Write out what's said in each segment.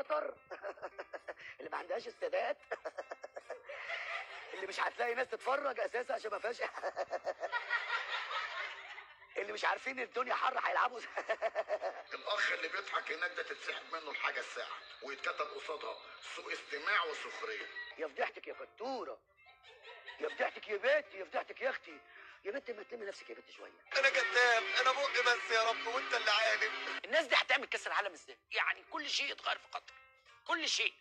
قطر اللي ما عندهاش استادات اللي مش هتلاقي ناس تتفرج اساسا عشان ما فيهاش اللي مش عارفين الدنيا حر هيلعبوا الاخ اللي بيضحك هناك ده تتسحب منه الحاجه الساعه ويتكتب قصادها سوء استماع وسخريه. يا فضحتك يا فتوره، يا فضحتك يا بنت، يا فضحتك يا اختي، يا بنت ما تلمي نفسك يا بنت شويه. انا كذاب، انا بقي بس يا رب وانت اللي عالم. الناس دي هتعمل كاس العالم ازاي؟ يعني كل شيء اتغير في قطر، كل شيء،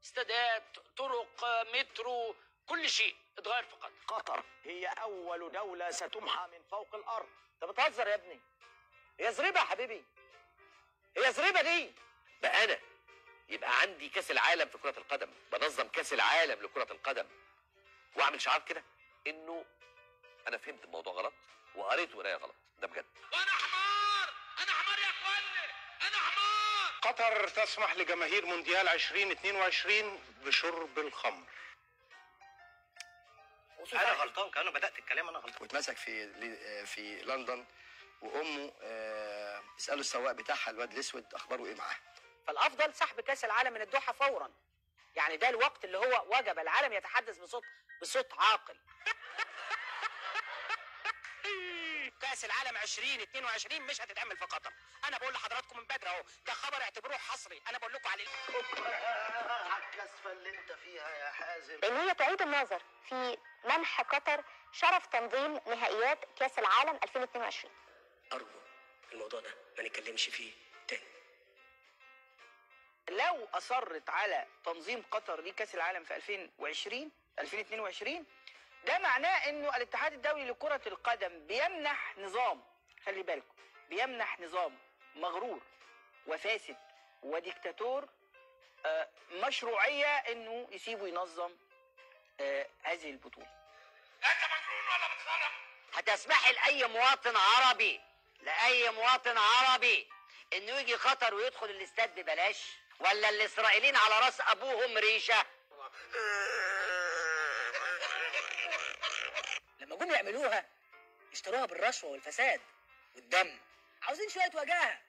استادات، طرق، مترو، كل شيء اتغير في قطر. قطر هي اول دولة ستمحى من فوق الارض. انت بتهزر يا ابني؟ هي زريبة يا حبيبي، هي زريبة دي. بقى انا يبقى عندي كاس العالم في كرة القدم، بنظم كاس العالم لكرة القدم واعمل شعار كده انه انا فهمت الموضوع غلط وقريت قرايه غلط. ده بجد. وانا حمار، انا حمار يا اخواني، انا حمار. قطر تسمح لجماهير مونديال 2022 بشرب الخمر. انا غلطان، كأنه بدأت الكلام انا غلطان. واتمسك في لندن، وامه اسالوا السواق بتاعها الواد الاسود اخباره ايه معاه. فالافضل سحب كاس العالم من الدوحه فورا، يعني ده الوقت اللي هو وجب العالم يتحدث بصوت عاقل. كاس العالم 2022 مش هتتعمل في قطر، انا بقول لحضراتكم من بدري اهو، ده خبر اعتبروه حصري، انا بقول لكم عليه. على الكسفة اللي انت فيها يا حازم. ان هي تعيد النظر في منح قطر شرف تنظيم نهائيات كاس العالم 2022. ارجو الموضوع ده ما نتكلمش فيه تاني. لو اصرت على تنظيم قطر لكاس العالم في 2022 ده معناه انه الاتحاد الدولي لكرة القدم بيمنح نظام، خلي بالكم، بيمنح نظام مغرور وفاسد وديكتاتور مشروعية انه يسيبه ينظم هذه البطولة. انت مجنون ولا بتخرب؟ هتسمحي لأي مواطن عربي انه يجي قطر ويدخل الاستاد ببلاش؟ ولا الاسرائيليين على راس ابوهم ريشه؟ لما جم يعملوها اشتروها بالرشوة والفساد والدم، عاوزين شوية وجاهة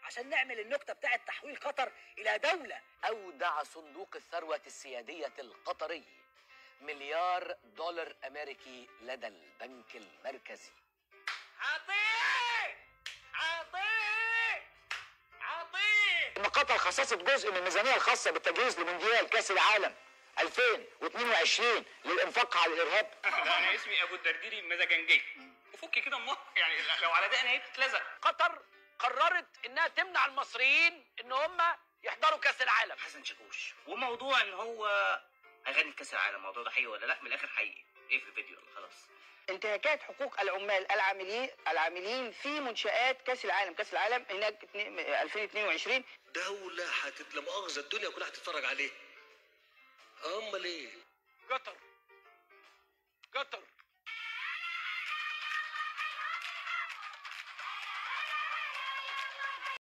عشان نعمل النكتة بتاعة تحويل قطر إلى دولة. اودع صندوق الثروة السيادية القطري $1,000,000,000 أمريكي لدى البنك المركزي. عطيه ان قطر خصصت جزء من الميزانية الخاصة بالتجهيز لمونديال كاس العالم 2022 للانفاق على الارهاب. انا اسمي ابو الدرديري مزاجنجي، وفك كده امك يعني لو على ده انا هي بتتلزق. قطر قررت انها تمنع المصريين ان هم يحضروا كاس العالم. حسن شاكوش، وموضوع ان هو هيغني كاس العالم، الموضوع ده حقيقي ولا لا؟ من الاخر حقيقي، ايه في الفيديو ولا خلاص؟ انتهاكات حقوق العمال العاملين في منشآت كاس العالم هناك 2022. دولة لا مؤاخذة الدنيا كلها هتتفرج عليه. امال ايه؟ قطر